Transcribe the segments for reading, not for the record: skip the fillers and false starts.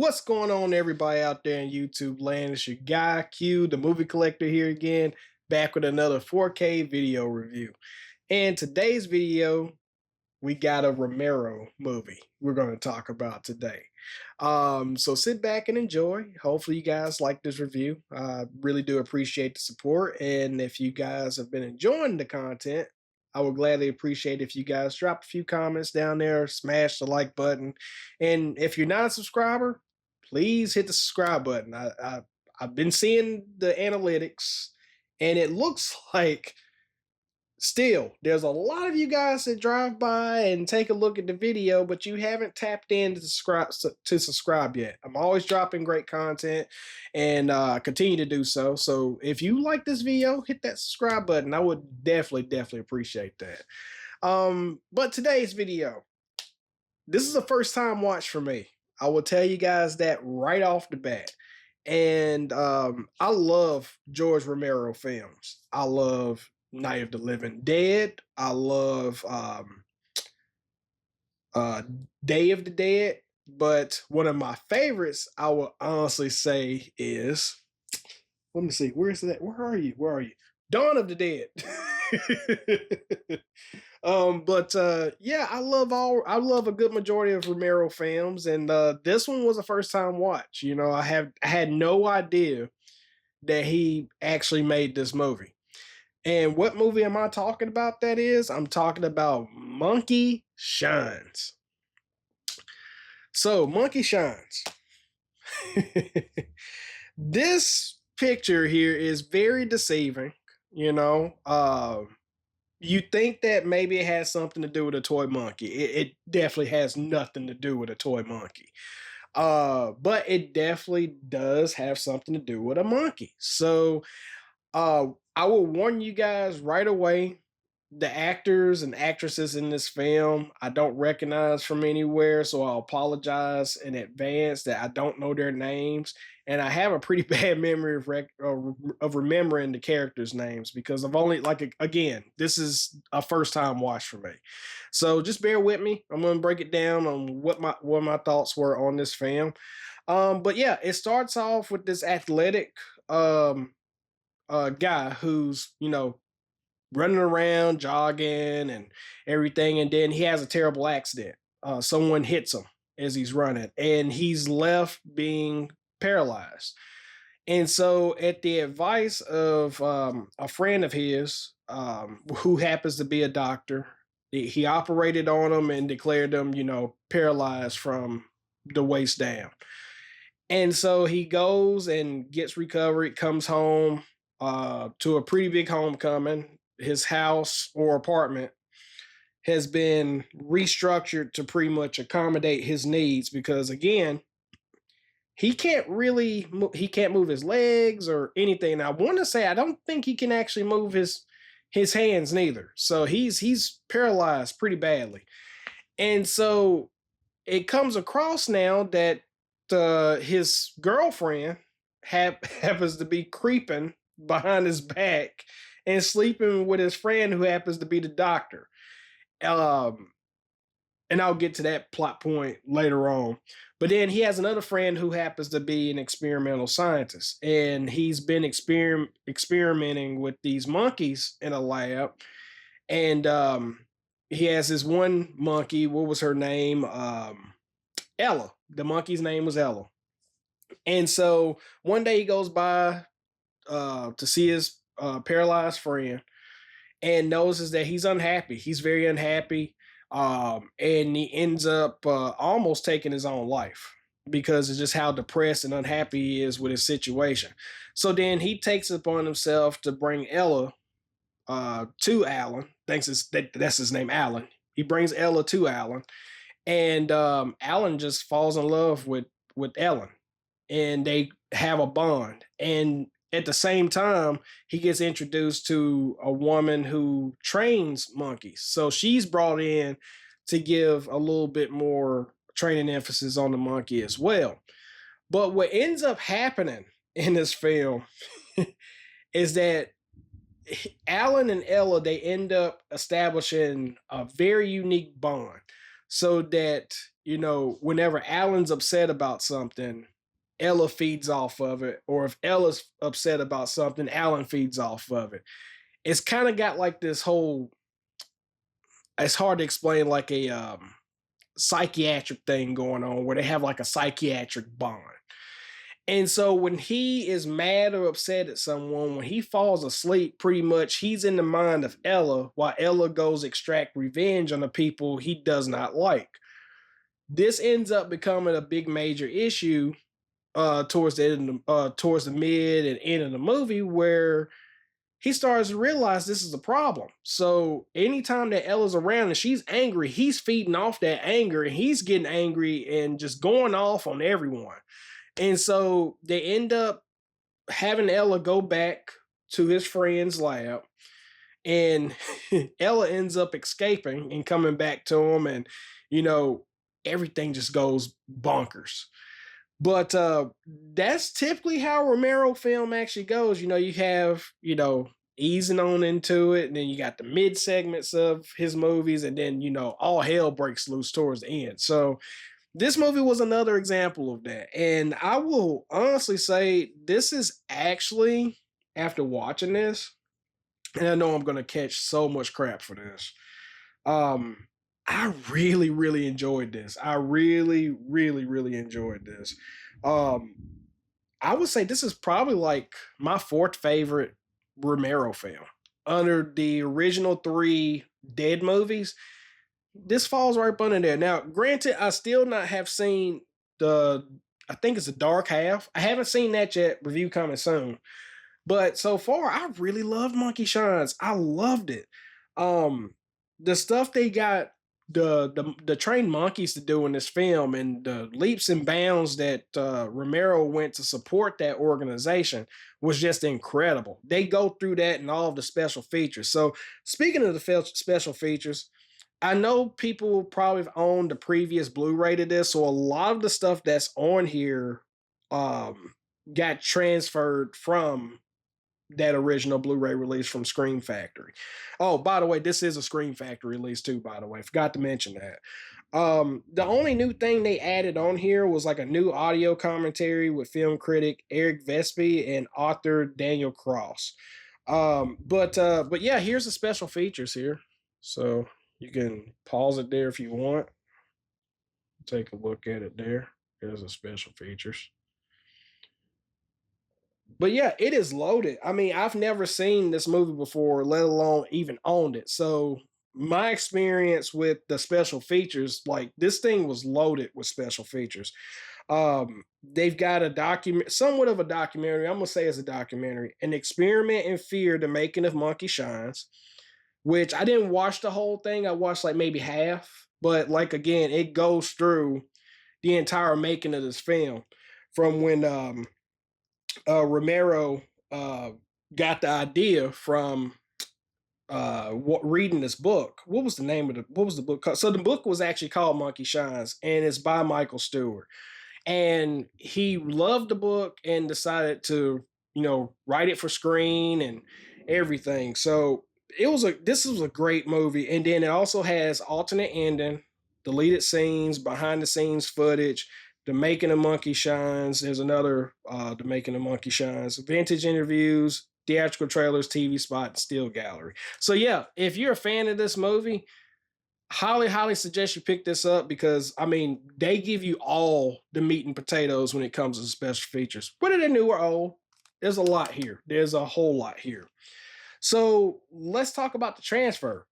What's going on, everybody out there in YouTube land? It's your guy Q, the movie collector, here again, back with another 4K video review. And today's video, we got a Romero movie we're going to talk about today. So sit back and enjoy. Hopefully, you guys like this review. I really do appreciate the support. And if you guys have been enjoying the content, I would gladly appreciate if you guys drop a few comments down there, smash the like button. And if you're not a subscriber, please hit the subscribe button. I've been seeing the analytics, and it looks like still there's a lot of you guys that drive by and take a look at the video, but you haven't tapped in to subscribe yet. I'm always dropping great content, and continue to do so. So if you like this video, hit that subscribe button. I would definitely appreciate that. But today's video, this is a first time watch for me. I will tell you guys that right off the bat. And I love George Romero films. I love Night of the Living Dead. I love Day of the Dead. But one of my favorites, I will honestly say, is, let me see, where is that? Where are you? Where are you? Dawn of the Dead. Yeah, I love a good majority of Romero films, and this one was a first time watch. You know, I had no idea that he actually made this movie. And what movie am I talking about? That is, I'm talking about Monkey Shines. So, Monkey Shines. This picture here is very deceiving. You know, you think that maybe it has something to do with a toy monkey. It definitely has nothing to do with a toy monkey. But it definitely does have something to do with a monkey. So I will warn you guys right away, the actors and actresses in this film I don't recognize from anywhere, so I'll apologize in advance that I don't know their names, and I have a pretty bad memory of remembering the characters' names because I've only, like, again, this is a first time watch for me, so just bear with me. I'm going to break it down on what my thoughts were on this film. But yeah, it starts off with this athletic guy who's, you know, running around, jogging, and everything. And then he has a terrible accident. Someone hits him as he's running, and he's left being paralyzed. And so, at the advice of a friend of his, who happens to be a doctor, he operated on him and declared him, you know, paralyzed from the waist down. And so he goes and gets recovered, comes home to a pretty big homecoming. His house or apartment has been restructured to pretty much accommodate his needs because, again, he can't move his legs or anything. I want to say I don't think he can actually move his hands neither. So he's paralyzed pretty badly. And so it comes across now that his girlfriend happens to be creeping behind his back and sleeping with his friend who happens to be the doctor. And I'll get to that plot point later on. But then he has another friend who happens to be an experimental scientist, and he's been experimenting with these monkeys in a lab. And he has this one monkey. What was her name? Ella. The monkey's name was Ella. And so one day he goes by to see his paralyzed friend and notices that he's unhappy. He's very unhappy. And he ends up almost taking his own life because of just how depressed and unhappy he is with his situation. So then he takes it upon himself to bring Ella to Alan. That's his name, Alan. He brings Ella to Alan, and Alan just falls in love with Ellen, and they have a bond. And at the same time, he gets introduced to a woman who trains monkeys. So she's brought in to give a little bit more training emphasis on the monkey as well. But what ends up happening in this film is that Alan and Ella, they end up establishing a very unique bond, so that whenever Alan's upset about something, Ella feeds off of it, or if Ella's upset about something, Alan feeds off of it. It's kind of got like this whole, it's hard to explain, like a psychiatric thing going on where they have like a psychiatric bond. And so when he is mad or upset at someone, when he falls asleep, pretty much he's in the mind of Ella while Ella goes extract revenge on the people he does not like. This ends up becoming a big major issue towards the mid and end of the movie, where he starts to realize this is a problem. So anytime that Ella's around and she's angry, he's feeding off that anger and he's getting angry and just going off on everyone. And so they end up having Ella go back to his friend's lab, and Ella ends up escaping and coming back to him, and you know everything just goes bonkers. But that's typically how Romero film actually goes. You have, easing on into it, and then you got the mid segments of his movies, and then, all hell breaks loose towards the end. So this movie was another example of that. And I will honestly say this is actually, after watching this, and I know I'm gonna catch so much crap for this. I really, really enjoyed this. I really, really, really enjoyed this. Um, I would say this is probably like my fourth favorite Romero film. Under the original three Dead movies, this falls right under there. Now, granted, I still not have seen the, I think it's the Dark Half. I haven't seen that yet. Review coming soon. But so far, I really loved Monkey Shines. I loved it. Um, the stuff they got the trained monkeys to do in this film, and the leaps and bounds that Romero went to support that organization was just incredible. They go through that in all of the special features. So speaking of the special features, I know people probably have owned the previous Blu-ray to this, so a lot of the stuff that's on here um, got transferred from that original Blu-ray release from Scream Factory. Oh, by the way, this is a Scream Factory release too, by the way. Forgot to mention that. The only new thing they added on here was like a new audio commentary with film critic Eric Vespi and author Daniel Cross. But yeah, here's the special features here. So you can pause it there if you want. Take a look at it there. There's the special features. But yeah, it is loaded. I mean, I've never seen this movie before, let alone even owned it. So my experience with the special features, like this thing was loaded with special features. They've got a document, somewhat of a documentary. I'm gonna say it's a documentary, An Experiment in Fear: The Making of Monkey Shines, which I didn't watch the whole thing. I watched like maybe half, but like again, it goes through the entire making of this film from when Romero got the idea from reading this book. What was the name of the? What was the book called? So the book was actually called Monkey Shines, and it's by Michael Stewart. And he loved the book and decided to, write it for screen and everything. So this was a great movie. And then it also has alternate ending, deleted scenes, behind the scenes footage, the making of Monkey Shines. There's another the making of Monkey Shines, vintage interviews, theatrical trailers, TV spot, and still gallery. So yeah, if you're a fan of this movie, highly, highly suggest you pick this up, because I mean they give you all the meat and potatoes when it comes to special features. Whether they're new or old, there's a lot here. There's a whole lot here. So let's talk about the transfer.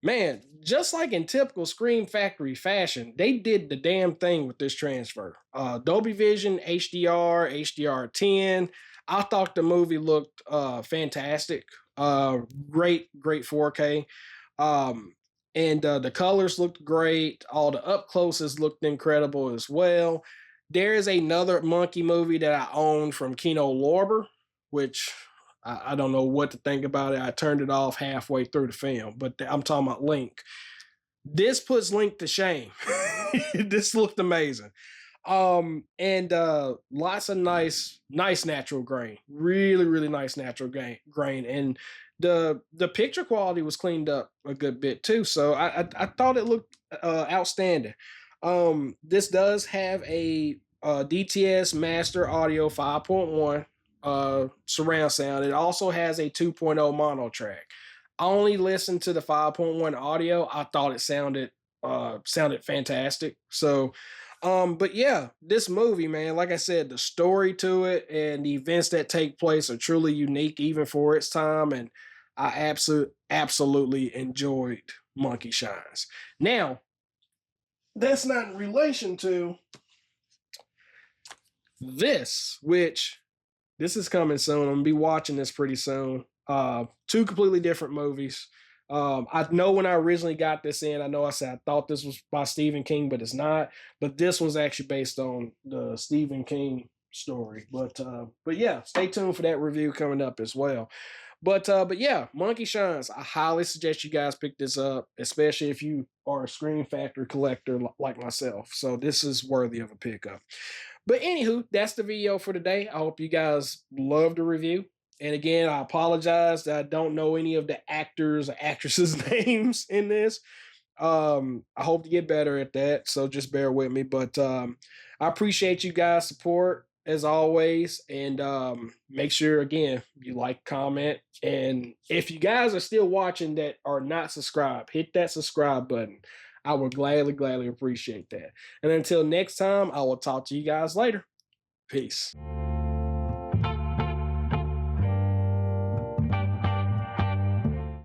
Man, just like in typical Scream Factory fashion, they did the damn thing with this transfer. Dolby Vision, HDR, HDR10. I thought the movie looked fantastic. Great, great 4K. And the colors looked great. All the up closes looked incredible as well. There is another monkey movie that I own from Kino Lorber, which I don't know what to think about it. I turned it off halfway through the film, but I'm talking about Link. This puts Link to shame. This looked amazing. And lots of nice natural grain. Really, really nice natural grain. And the picture quality was cleaned up a good bit too. So I thought it looked outstanding. This does have a DTS Master Audio 5.1 surround sound. It also has a 2.0 mono track. I only listened to the 5.1 audio. I thought it sounded fantastic. So but yeah, this movie, man, like I said, the story to it and the events that take place are truly unique even for its time. And I absolutely enjoyed Monkey Shines. Now, that's not in relation to this, which this is coming soon. I'm gonna be watching this pretty soon. Two completely different movies. I know when I originally got this in, I know I said I thought this was by Stephen King, but it's not. But this one's actually based on the Stephen King story. But yeah, stay tuned for that review coming up as well. But yeah, Monkey Shines. I highly suggest you guys pick this up, especially if you are a Scream Factory collector like myself. So this is worthy of a pickup. But anywho, that's the video for today. I hope you guys love the review. And again, I apologize that I don't know any of the actors or actresses' names in this. I hope to get better at that, so just bear with me. But I appreciate you guys' support as always, and make sure again you like, comment, and if you guys are still watching that are not subscribed, hit that subscribe button. I would gladly appreciate that. And until next time, I will talk to you guys later. Peace.